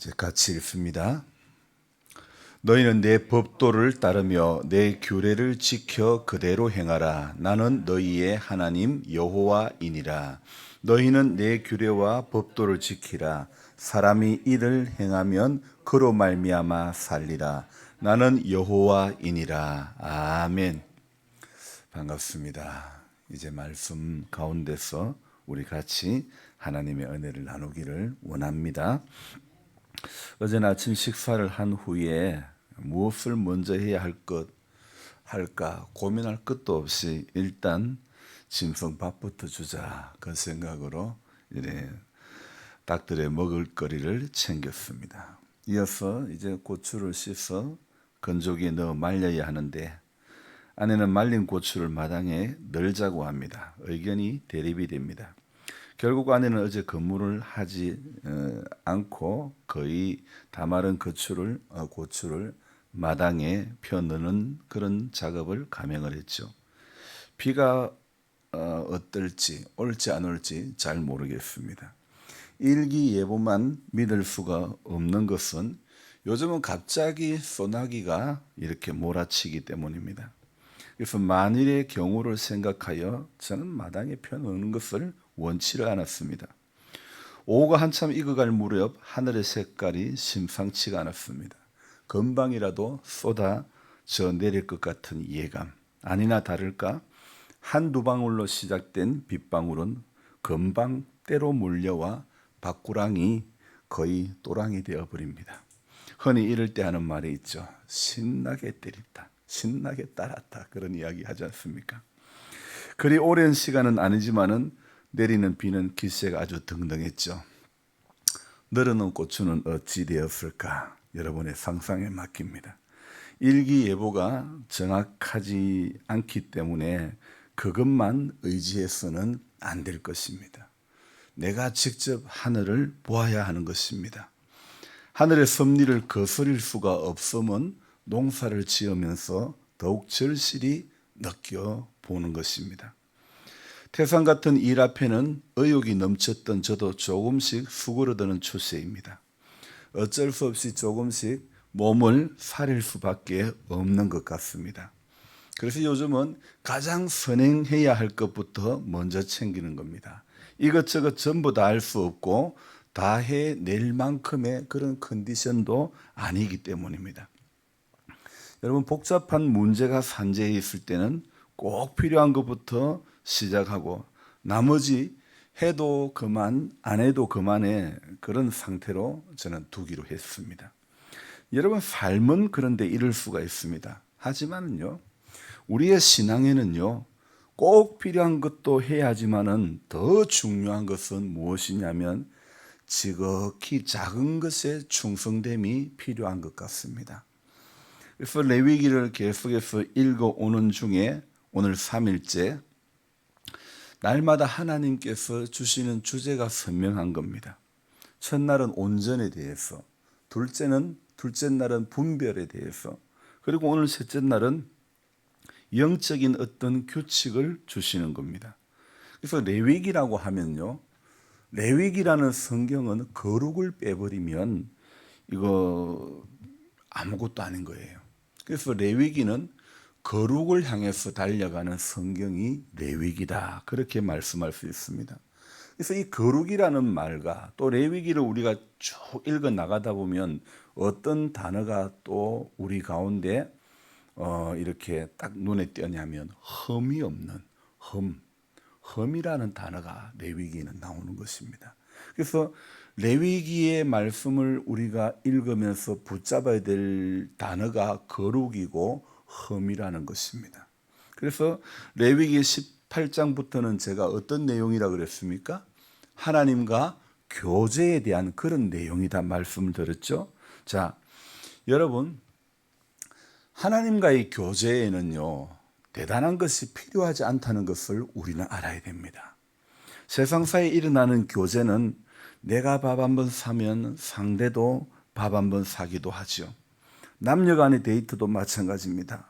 이제 같이 읽습니다. 너희는 내 법도를 따르며 내 규례를 지켜 그대로 행하라. 나는 너희의 하나님 여호와이니라. 너희는 내 규례와 법도를 지키라. 사람이 이를 행하면 그로 말미암아 살리라. 나는 여호와이니라. 아멘. 반갑습니다. 이제 말씀 가운데서 우리 같이 하나님의 은혜를 나누기를 원합니다. 어제는 아침 식사를 한 후에 무엇을 먼저 해야 할까 고민할 것도 없이 일단 짐승 밥부터 주자 그 생각으로 이래 닭들의 먹을 거리를 챙겼습니다. 이어서 이제 고추를 씻어 건조기에 넣어 말려야 하는데 아내는 말린 고추를 마당에 널자고 합니다. 의견이 대립이 됩니다. 결국 아내는 어제 근무를 하지 않고 거의 다 마른 고추를 마당에 펴넣는 그런 작업을 감행을 했죠. 비가 어떨지 올지 안 올지 잘 모르겠습니다. 일기예보만 믿을 수가 없는 것은 요즘은 갑자기 소나기가 이렇게 몰아치기 때문입니다. 그래서 만일의 경우를 생각하여 저는 마당에 펴놓는 것을 원치를 않았습니다. 오후가 한참 익어갈 무렵 하늘의 색깔이 심상치가 않았습니다. 금방이라도 쏟아져 내릴 것 같은 예감. 아니나 다를까 한두 방울로 시작된 빗방울은 금방 때로 몰려와 밭구랑이 거의 또랑이 되어버립니다. 흔히 이럴 때 하는 말이 있죠. 신나게 때렸다. 신나게 따랐다. 그런 이야기 하지 않습니까? 그리 오랜 시간은 아니지만은 내리는 비는 기세가 아주 등등했죠. 늘어놓은 고추는 어찌 되었을까? 여러분의 상상에 맡깁니다. 일기예보가 정확하지 않기 때문에 그것만 의지해서는 안 될 것입니다. 내가 직접 하늘을 보아야 하는 것입니다. 하늘의 섭리를 거스릴 수가 없으면 농사를 지으면서 더욱 절실히 느껴보는 것입니다. 태산 같은 일 앞에는 의욕이 넘쳤던 저도 조금씩 수그러드는 추세입니다. 어쩔 수 없이 조금씩 몸을 사릴 수밖에 없는 것 같습니다. 그래서 요즘은 가장 선행해야 할 것부터 먼저 챙기는 겁니다. 이것저것 전부 다 할 수 없고 다 해낼 만큼의 그런 컨디션도 아니기 때문입니다. 여러분 복잡한 문제가 산재해 있을 때는 꼭 필요한 것부터 시작하고 나머지 해도 그만 안 해도 그만의 그런 상태로 저는 두기로 했습니다. 여러분 삶은 그런데 이럴 수가 있습니다. 하지만요 우리의 신앙에는요 꼭 필요한 것도 해야지만은 더 중요한 것은 무엇이냐면 지극히 작은 것에 충성됨이 필요한 것 같습니다. 그래서 레위기를 계속해서 읽어오는 중에 오늘 3일째 날마다 하나님께서 주시는 주제가 선명한 겁니다. 첫날은 온전에 대해서, 둘째 날은 분별에 대해서, 그리고 오늘 셋째 날은 영적인 어떤 규칙을 주시는 겁니다. 그래서 레위기라고 하면요, 레위기라는 성경은 거룩을 빼버리면 이거 아무것도 아닌 거예요. 그래서 레위기는 거룩을 향해서 달려가는 성경이 레위기다. 그렇게 말씀할 수 있습니다. 그래서 이 거룩이라는 말과 또 레위기를 우리가 쭉 읽어 나가다 보면 어떤 단어가 또 우리 가운데 이렇게 딱 눈에 띄냐면 흠이 없는 흠이라는 단어가 레위기에는 나오는 것입니다. 그래서 레위기의 말씀을 우리가 읽으면서 붙잡아야 될 단어가 거룩이고 흠이라는 것입니다. 그래서 레위기 18장부터는 제가 어떤 내용이라 그랬습니까? 하나님과 교제에 대한 그런 내용이다 말씀을 드렸죠. 자, 여러분 하나님과의 교제에는요 대단한 것이 필요하지 않다는 것을 우리는 알아야 됩니다. 세상사에 일어나는 교제는 내가 밥 한 번 사면 상대도 밥 한 번 사기도 하죠. 남녀 간의 데이트도 마찬가지입니다.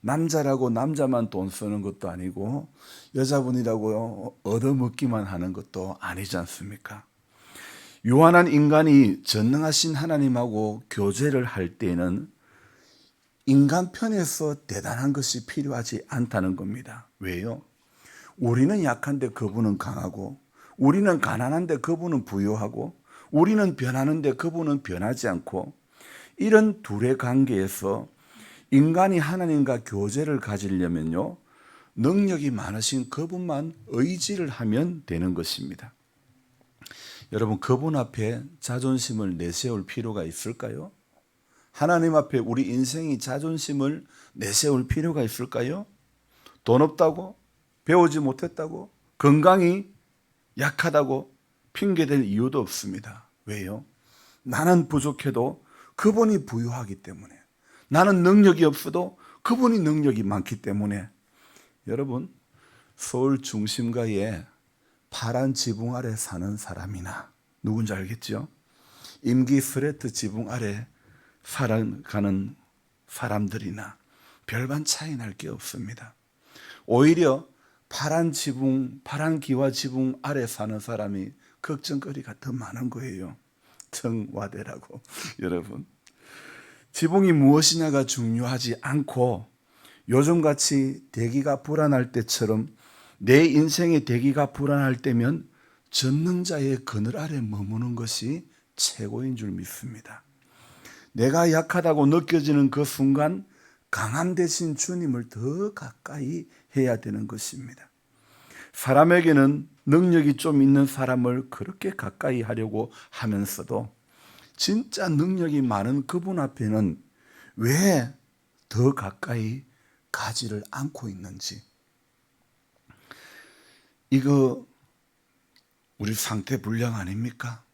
남자라고 남자만 돈 쓰는 것도 아니고 여자분이라고 얻어먹기만 하는 것도 아니지 않습니까? 유한한 인간이 전능하신 하나님하고 교제를 할 때에는 인간 편에서 대단한 것이 필요하지 않다는 겁니다. 왜요? 우리는 약한데 그분은 강하고, 우리는 가난한데 그분은 부유하고, 우리는 변하는데 그분은 변하지 않고, 이런 둘의 관계에서 인간이 하나님과 교제를 가지려면요, 능력이 많으신 그분만 의지를 하면 되는 것입니다. 여러분, 그분 앞에 자존심을 내세울 필요가 있을까요? 하나님 앞에 우리 인생이 자존심을 내세울 필요가 있을까요? 돈 없다고? 배우지 못했다고? 건강이 약하다고 핑계댈 이유도 없습니다. 왜요? 나는 부족해도 그분이 부유하기 때문에, 나는 능력이 없어도 그분이 능력이 많기 때문에. 여러분, 서울 중심가에 파란 지붕 아래 사는 사람이나, 누군지 알겠죠? 임기 스레트 지붕 아래 살아가는 사람들이나 별반 차이 날 게 없습니다. 오히려 파란 기와 지붕 아래 사는 사람이 걱정거리가 더 많은 거예요. 청와대라고. 여러분, 지붕이 무엇이냐가 중요하지 않고, 요즘같이 대기가 불안할 때처럼 내 인생의 대기가 불안할 때면 전능자의 그늘 아래 머무는 것이 최고인 줄 믿습니다. 내가 약하다고 느껴지는 그 순간 강함 대신 주님을 더 가까이 해야 되는 것입니다. 사람에게는 능력이 좀 있는 사람을 그렇게 가까이 하려고 하면서도 진짜 능력이 많은 그분 앞에는 왜 더 가까이 가지를 않고 있는지, 이거 우리 상태 불량 아닙니까?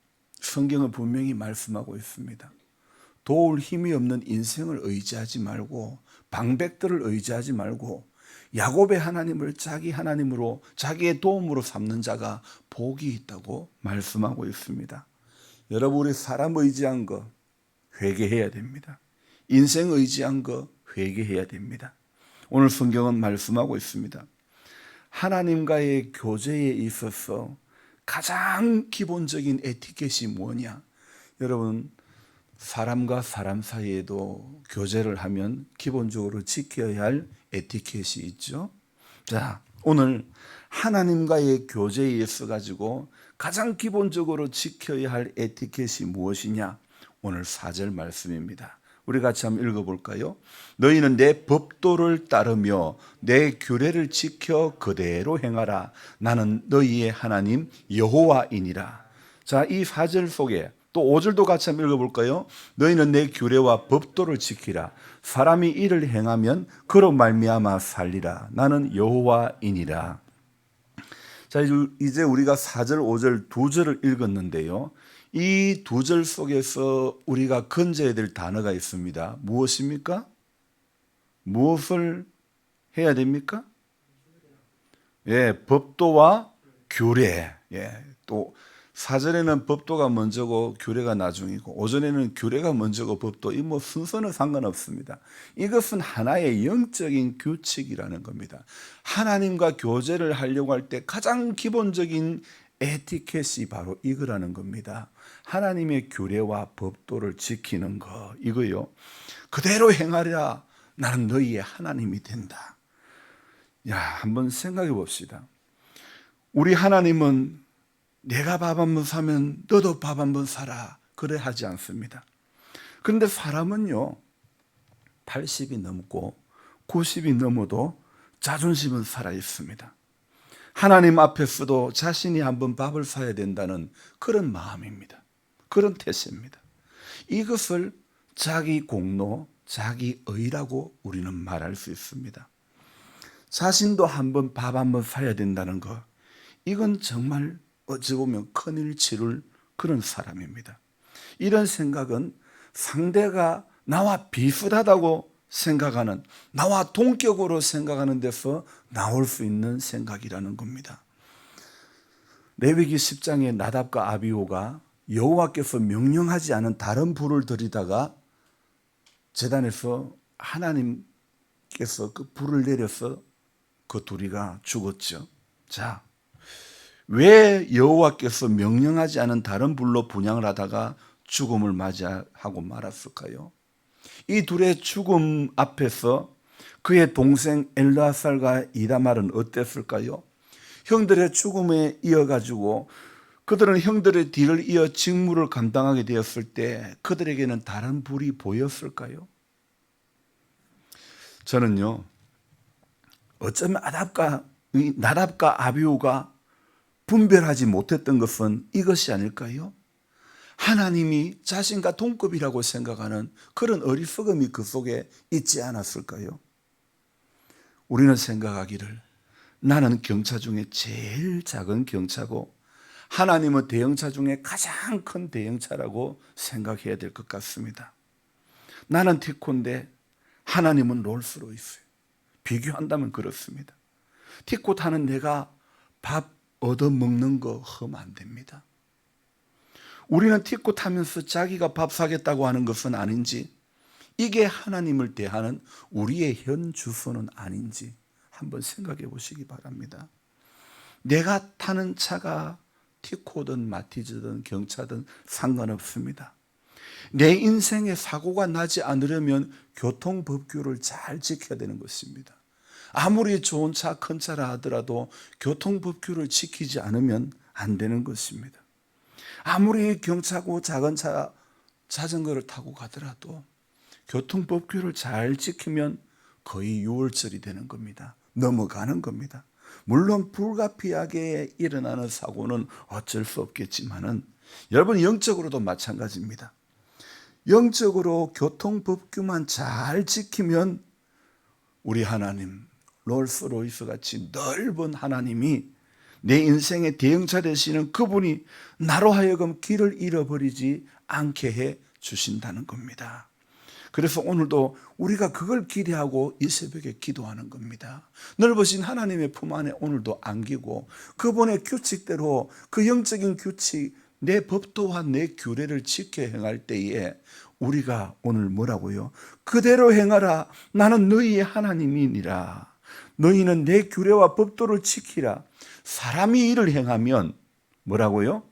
성경은 분명히 말씀하고 있습니다. 도울 힘이 없는 인생을 의지하지 말고, 방백들을 의지하지 말고, 야곱의 하나님을 자기 하나님으로, 자기의 도움으로 삼는 자가 복이 있다고 말씀하고 있습니다. 여러분, 우리 사람 의지한 거 회개해야 됩니다. 인생 의지한 거 회개해야 됩니다. 오늘 성경은 말씀하고 있습니다. 하나님과의 교제에 있어서 가장 기본적인 에티켓이 뭐냐? 여러분, 사람과 사람 사이에도 교제를 하면 기본적으로 지켜야 할 에티켓이 있죠. 자, 오늘 하나님과의 교제에 있어 가지고 가장 기본적으로 지켜야 할 에티켓이 무엇이냐? 오늘 4절 말씀입니다. 우리 같이 한번 읽어볼까요? 너희는 내 법도를 따르며 내 규례를 지켜 그대로 행하라. 나는 너희의 하나님 여호와이니라. 자, 이 4절 속에 또 5절도 같이 한번 읽어볼까요? 너희는 내 규례와 법도를 지키라. 사람이 이를 행하면 그로 말미암아 살리라. 나는 여호와이니라. 자, 이제 우리가 4절, 5절 두 절을 읽었는데요. 이 두 절 속에서 우리가 건져야 될 단어가 있습니다. 무엇입니까? 무엇을 해야 됩니까? 예, 법도와 규례. 예, 또 4절에는 법도가 먼저고 규례가 나중이고 5절에는 규례가 먼저고 법도, 이 뭐 순서는 상관없습니다. 이것은 하나의 영적인 규칙이라는 겁니다. 하나님과 교제를 하려고 할 때 가장 기본적인 에티켓이 바로 이거라는 겁니다. 하나님의 규례와 법도를 지키는 거, 이거요. 그대로 행하랴. 나는 너희의 하나님이 된다. 야, 한번 생각해 봅시다. 우리 하나님은 내가 밥 한 번 사면 너도 밥 한 번 사라, 그래 하지 않습니다. 그런데 사람은요, 80이 넘고 90이 넘어도 자존심은 살아 있습니다. 하나님 앞에서도 자신이 한번 밥을 사야 된다는 그런 마음입니다. 그런 태세입니다. 이것을 자기 공로, 자기 의라고 우리는 말할 수 있습니다. 자신도 한번 밥 한번 사야 된다는 것, 이건 정말 어찌 보면 큰일 치를 그런 사람입니다. 이런 생각은 상대가 나와 비슷하다고 생각하는, 나와 동격으로 생각하는 데서 나올 수 있는 생각이라는 겁니다. 레위기 10장의 나답과 아비후가 여호와께서 명령하지 않은 다른 불을 들이다가 제단에서 하나님께서 그 불을 내려서 그 둘이가 죽었죠. 자, 왜 여호와께서 명령하지 않은 다른 불로 분향을 하다가 죽음을 맞이하고 말았을까요? 이 둘의 죽음 앞에서 그의 동생 엘르아살과 이다말은 어땠을까요? 형들의 죽음에 이어가지고 그들은 형들의 뒤를 이어 직무를 감당하게 되었을 때 그들에게는 다른 불이 보였을까요? 저는요, 어쩌면 나답과 아비후가 분별하지 못했던 것은 이것이 아닐까요? 하나님이 자신과 동급이라고 생각하는 그런 어리석음이 그 속에 있지 않았을까요? 우리는 생각하기를 나는 경차 중에 제일 작은 경차고 하나님은 대형차 중에 가장 큰 대형차라고 생각해야 될 것 같습니다. 나는 티코인데 하나님은 롤스로이스예요. 비교한다면 그렇습니다. 티코 타는 내가 밥 얻어먹는 거 하면 안 됩니다. 우리는 티코 타면서 자기가 밥 사겠다고 하는 것은 아닌지, 이게 하나님을 대하는 우리의 현 주소는 아닌지 한번 생각해 보시기 바랍니다. 내가 타는 차가 티코든 마티즈든 경차든 상관없습니다. 내 인생에 사고가 나지 않으려면 교통법규를 잘 지켜야 되는 것입니다. 아무리 좋은 차, 큰 차라 하더라도 교통법규를 지키지 않으면 안 되는 것입니다. 아무리 경차고 작은 차, 자전거를 타고 가더라도 교통법규를 잘 지키면 거의 유월절이 되는 겁니다. 넘어가는 겁니다. 물론 불가피하게 일어나는 사고는 어쩔 수 없겠지만은 여러분, 영적으로도 마찬가지입니다. 영적으로 교통법규만 잘 지키면 우리 하나님, 롤스로이스 같이 넓은 하나님이 내 인생의 대형차 되시는 그분이 나로 하여금 길을 잃어버리지 않게 해 주신다는 겁니다. 그래서 오늘도 우리가 그걸 기대하고 이 새벽에 기도하는 겁니다. 넓으신 하나님의 품 안에 오늘도 안기고 그분의 규칙대로 그 영적인 규칙, 내 법도와 내 규례를 지켜 행할 때에 우리가 오늘 뭐라고요? 그대로 행하라. 나는 너희의 하나님이니라. 너희는 내 규례와 법도를 지키라. 사람이 이를 행하면 뭐라고요?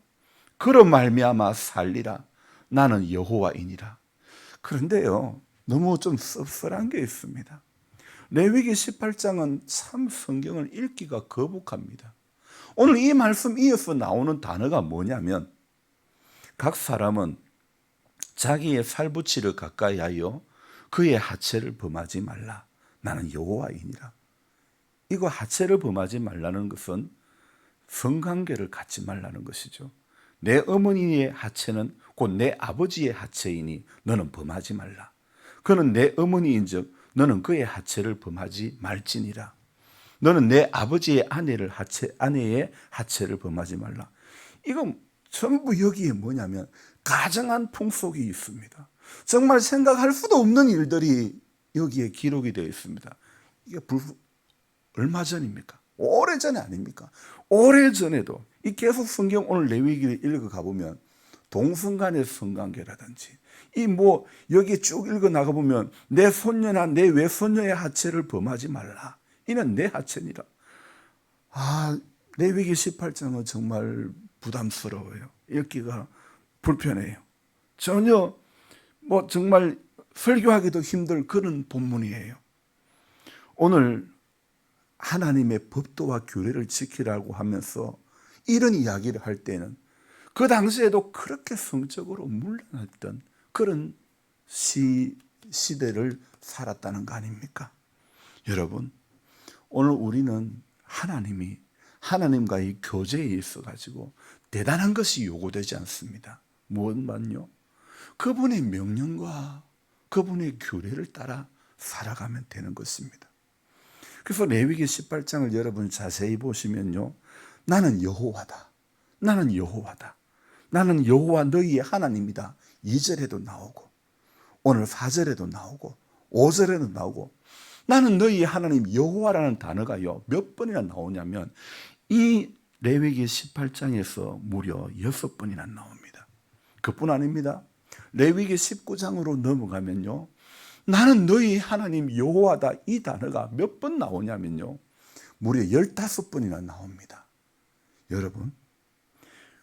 그로 말미암아 살리라. 나는 여호와이니라. 그런데요, 너무 좀 씁쓸한 게 있습니다. 레위기 18장은 참 성경을 읽기가 거북합니다. 오늘 이 말씀 이어서 나오는 단어가 뭐냐면, 각 사람은 자기의 살부치를 가까이 하여 그의 하체를 범하지 말라. 나는 여호와이니라. 이거 하체를 범하지 말라는 것은 성관계를 갖지 말라는 것이죠. 내 어머니의 하체는 곧 내 아버지의 하체이니 너는 범하지 말라. 그는 내 어머니인즉 너는 그의 하체를 범하지 말지니라. 너는 내 아버지의 아내의 하체를 범하지 말라. 이건 전부 여기에 뭐냐면 가정한 풍속이 있습니다. 정말 생각할 수도 없는 일들이 여기에 기록이 되어 있습니다. 이게 얼마 전입니까? 오래전에 아닙니까? 오래전에도 이 계속 성경 오늘 레위기를 읽어 가보면 동성간의 성관계라든지 여기 쭉 읽어 나가 보면 내 손녀나 내 외손녀의 하체를 범하지 말라. 이는 내 하체니라. 레위기 18장은 정말 부담스러워요. 읽기가 불편해요. 전혀 정말 설교하기도 힘들 그런 본문이에요. 오늘 하나님의 법도와 규례를 지키라고 하면서 이런 이야기를 할 때는 그 당시에도 그렇게 성적으로 문란했던 그런 시대를 살았다는 거 아닙니까? 여러분, 오늘 우리는 하나님과의 교제에 있어가지고 대단한 것이 요구되지 않습니다. 무엇만요? 그분의 명령과 그분의 규례를 따라 살아가면 되는 것입니다. 그래서 레위기 18장을 여러분 자세히 보시면요, 나는 여호와다. 나는 여호와다. 나는 여호와 너희의 하나님이다. 2절에도 나오고 오늘 4절에도 나오고 5절에도 나오고 나는 너희의 하나님 여호와라는 단어가요 몇 번이나 나오냐면 이 레위기 18장에서 무려 6번이나 나옵니다. 그뿐 아닙니다. 레위기 19장으로 넘어가면요, 나는 너희 하나님 여호와다 이 단어가 몇 번 나오냐면요 무려 15번이나 나옵니다. 여러분,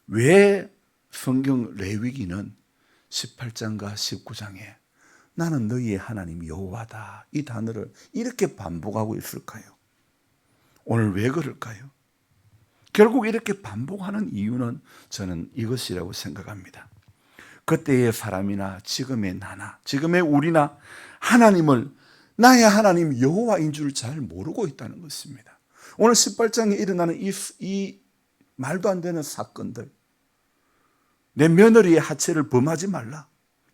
왜 성경 레위기는 18장과 19장에 나는 너희의 하나님 여호와다 이 단어를 이렇게 반복하고 있을까요? 오늘 왜 그럴까요? 결국 이렇게 반복하는 이유는 저는 이것이라고 생각합니다. 그때의 사람이나 지금의 나나 지금의 우리나 하나님을 나의 하나님 여호와인 줄 잘 모르고 있다는 것입니다. 오늘 18장에 일어나는 이 말도 안 되는 사건들, 내 며느리의 하체를 범하지 말라,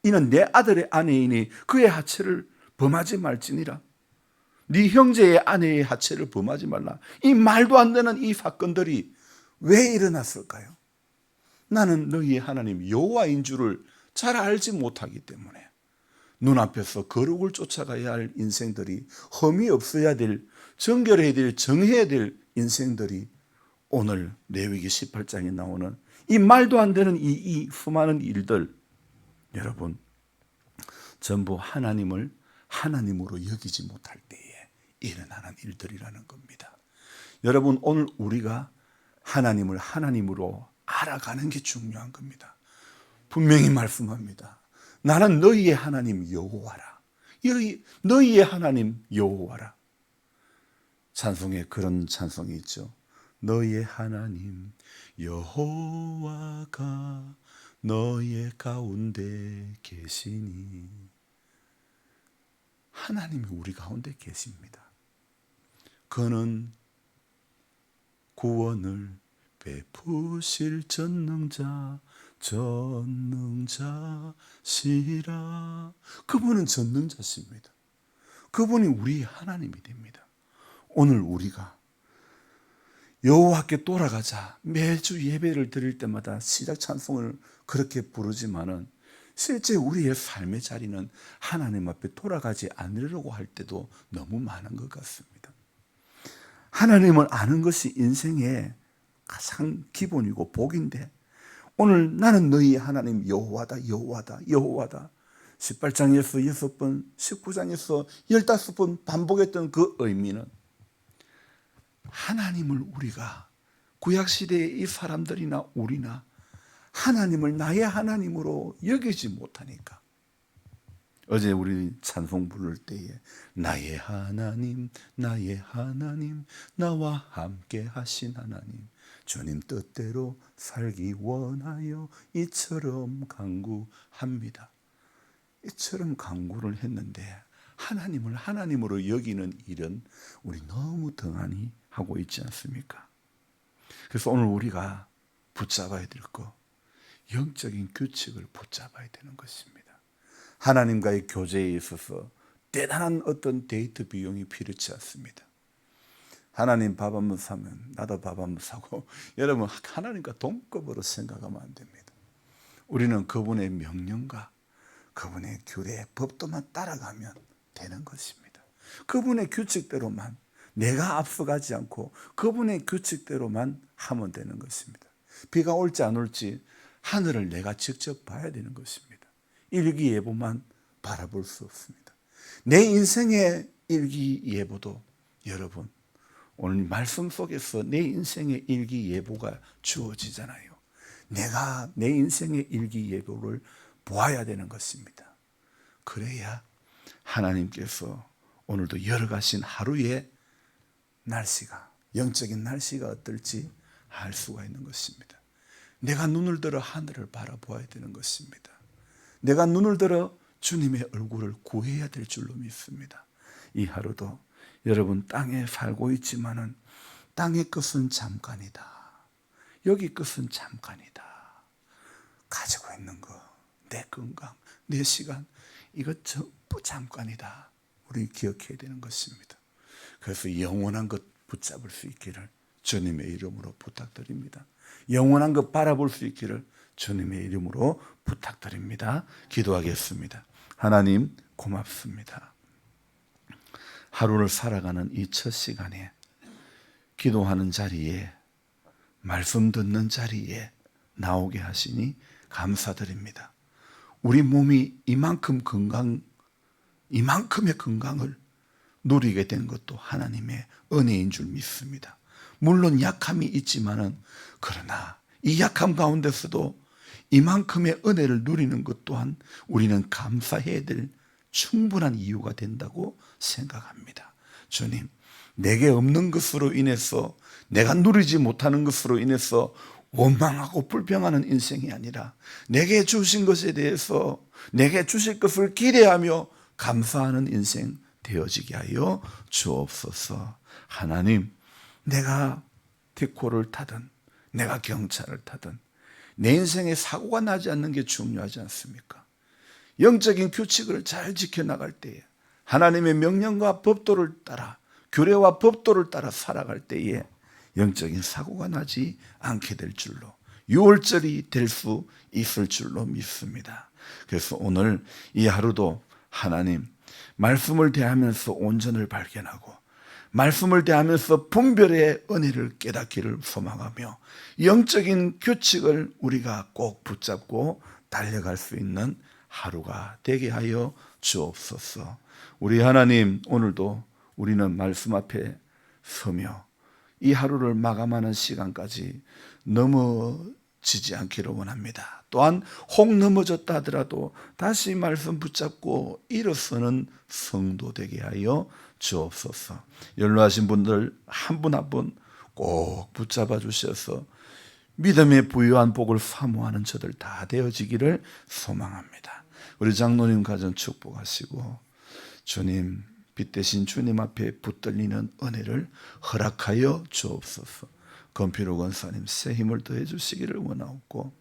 이는 내 아들의 아내이니 그의 하체를 범하지 말지니라, 네 형제의 아내의 하체를 범하지 말라, 이 말도 안 되는 이 사건들이 왜 일어났을까요? 나는 너희의 하나님 여호와인 줄을 잘 알지 못하기 때문에 눈앞에서 거룩을 쫓아가야 할 인생들이, 흠이 없어야 될, 정결해야 될, 정해야 될 인생들이 오늘 레위기 18장에 나오는 이 말도 안 되는 이 수많은 일들, 여러분 전부 하나님을 하나님으로 여기지 못할 때에 일어나는 일들이라는 겁니다. 여러분, 오늘 우리가 하나님을 하나님으로 알아가는 게 중요한 겁니다. 분명히 말씀합니다. 나는 너희의 하나님 여호와라. 너희의 하나님 여호와라. 찬송에 그런 찬송이 있죠. 너희의 하나님 여호와가 너희의 가운데 계시니. 하나님이 우리 가운데 계십니다. 그는 구원을 베푸실 전능자시라. 그분은 전능자십니다. 그분이 우리 하나님이 됩니다. 오늘 우리가 여호와께 돌아가자 매주 예배를 드릴 때마다 시작 찬송을 그렇게 부르지만은 실제 우리의 삶의 자리는 하나님 앞에 돌아가지 않으려고 할 때도 너무 많은 것 같습니다. 하나님을 아는 것이 인생의 가장 기본이고 복인데, 오늘 나는 너희 하나님 여호와다 여호와다 여호와다 18장에서 6번, 19장에서 15번 반복했던 그 의미는, 하나님을 우리가 구약시대의 이 사람들이나 우리나 하나님을 나의 하나님으로 여기지 못하니까, 어제 우리 찬송 부를 때에 나의 하나님 나와 함께 하신 하나님 주님 뜻대로 살기 원하여 이처럼 간구합니다. 이처럼 간구를 했는데 하나님을 하나님으로 여기는 일은 우리 너무 등한히 하고 있지 않습니까? 그래서 오늘 우리가 붙잡아야 될 거, 영적인 규칙을 붙잡아야 되는 것입니다. 하나님과의 교제에 있어서 대단한 어떤 데이트 비용이 필요치 않습니다. 하나님 밥 한번 사면 나도 밥 한번 사고, 여러분 하나님과 동급으로 생각하면 안 됩니다. 우리는 그분의 명령과 그분의 규례, 법도만 따라가면 되는 것입니다. 그분의 규칙대로만, 내가 앞서가지 않고 그분의 규칙대로만 하면 되는 것입니다. 비가 올지 안 올지 하늘을 내가 직접 봐야 되는 것입니다. 일기예보만 바라볼 수 없습니다. 내 인생의 일기예보도, 여러분 오늘 말씀 속에서 내 인생의 일기예보가 주어지잖아요. 내가 내 인생의 일기예보를 보아야 되는 것입니다. 그래야 하나님께서 오늘도 열어가신 하루의 날씨가, 영적인 날씨가 어떨지 알 수가 있는 것입니다. 내가 눈을 들어 하늘을 바라보아야 되는 것입니다. 내가 눈을 들어 주님의 얼굴을 구해야 될 줄로 믿습니다. 이 하루도 여러분 땅에 살고 있지만은 땅의 것은 잠깐이다. 여기 것은 잠깐이다. 가지고 있는 거, 내 건강, 내 시간, 이것 전부 잠깐이다. 우리 기억해야 되는 것입니다. 그래서 영원한 것 붙잡을 수 있기를 주님의 이름으로 부탁드립니다. 영원한 것 바라볼 수 있기를 주님의 이름으로 부탁드립니다. 기도하겠습니다. 하나님 고맙습니다. 하루를 살아가는 이 첫 시간에 기도하는 자리에, 말씀 듣는 자리에 나오게 하시니 감사드립니다. 우리 몸이 이만큼의 건강을 누리게 된 것도 하나님의 은혜인 줄 믿습니다. 물론 약함이 있지만은 그러나 이 약함 가운데서도 이만큼의 은혜를 누리는 것 또한 우리는 감사해야 될 충분한 이유가 된다고 생각합니다. 주님, 내게 없는 것으로 인해서, 내가 누리지 못하는 것으로 인해서 원망하고 불평하는 인생이 아니라 내게 주신 것에 대해서 내게 주실 것을 기대하며 감사하는 인생 되어지게 하여 주옵소서. 하나님, 내가 디코를 타든 내가 경찰을 타든 내 인생에 사고가 나지 않는 게 중요하지 않습니까? 영적인 규칙을 잘 지켜나갈 때에, 하나님의 명령과 법도를 따라, 규례와 법도를 따라 살아갈 때에 영적인 사고가 나지 않게 될 줄로, 유월절이 될 수 있을 줄로 믿습니다. 그래서 오늘 이 하루도 하나님, 말씀을 대하면서 온전을 발견하고 말씀을 대하면서 분별의 은혜를 깨닫기를 소망하며 영적인 규칙을 우리가 꼭 붙잡고 달려갈 수 있는 하루가 되게 하여 주옵소서. 우리 하나님, 오늘도 우리는 말씀 앞에 서며 이 하루를 마감하는 시간까지 넘어지지 않기를 원합니다. 또한 혹 넘어졌다 하더라도 다시 말씀 붙잡고 일어서는 성도 되게 하여 주옵소서. 연로하신 분들 한 분 한 분 꼭 붙잡아 주셔서 믿음의 부유한 복을 사모하는 저들 다 되어지기를 소망합니다. 우리 장로님 가정 축복하시고 주님, 빛 대신 주님 앞에 붙들리는 은혜를 허락하여 주옵소서. 권필호 권사님 새 힘을 더해 주시기를 원하옵고,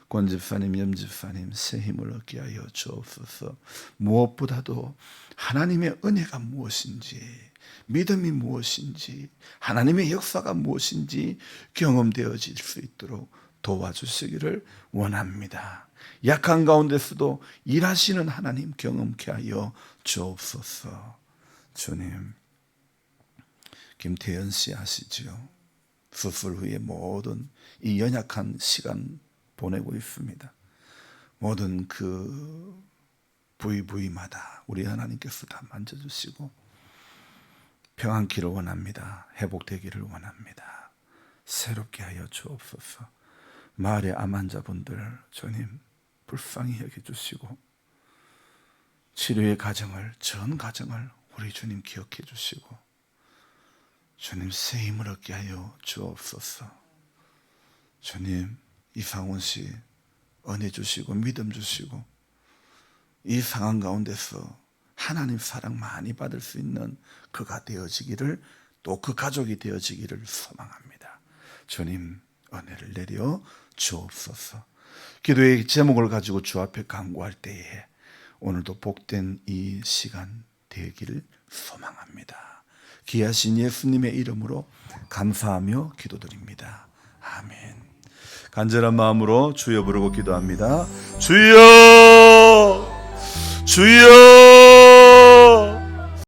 권집사님, 염집사님 새 힘을 얻게 하여 주옵소서. 무엇보다도 하나님의 은혜가 무엇인지, 믿음이 무엇인지, 하나님의 역사가 무엇인지 경험되어질 수 있도록 도와주시기를 원합니다. 약한 가운데서도 일하시는 하나님 경험케 하여 주옵소서. 주님, 김태현 씨 아시지요? 수술 후에 모든 이 연약한 시간 보내고 있습니다. 모든 그 부위마다 우리 하나님께서 다 만져주시고 평안기를 원합니다. 회복되기를 원합니다. 새롭게 하여 주옵소서. 마을의 암 환자분들 주님 불쌍히 여겨주시고 치료의 과정을, 전 과정을 우리 주님 기억해 주시고 주님 새 힘을 얻게 하여 주옵소서. 주님, 이상훈 씨 은혜 주시고 믿음 주시고 이 상황 가운데서 하나님 사랑 많이 받을 수 있는 그가 되어지기를, 또 그 가족이 되어지기를 소망합니다. 주님 은혜를 내려 주옵소서. 기도의 제목을 가지고 주 앞에 간구할 때에 오늘도 복된 이 시간 되기를 소망합니다. 귀하신 예수님의 이름으로 감사하며 기도드립니다. 아멘. 간절한 마음으로 주여 부르고 기도합니다. 주여, 주여.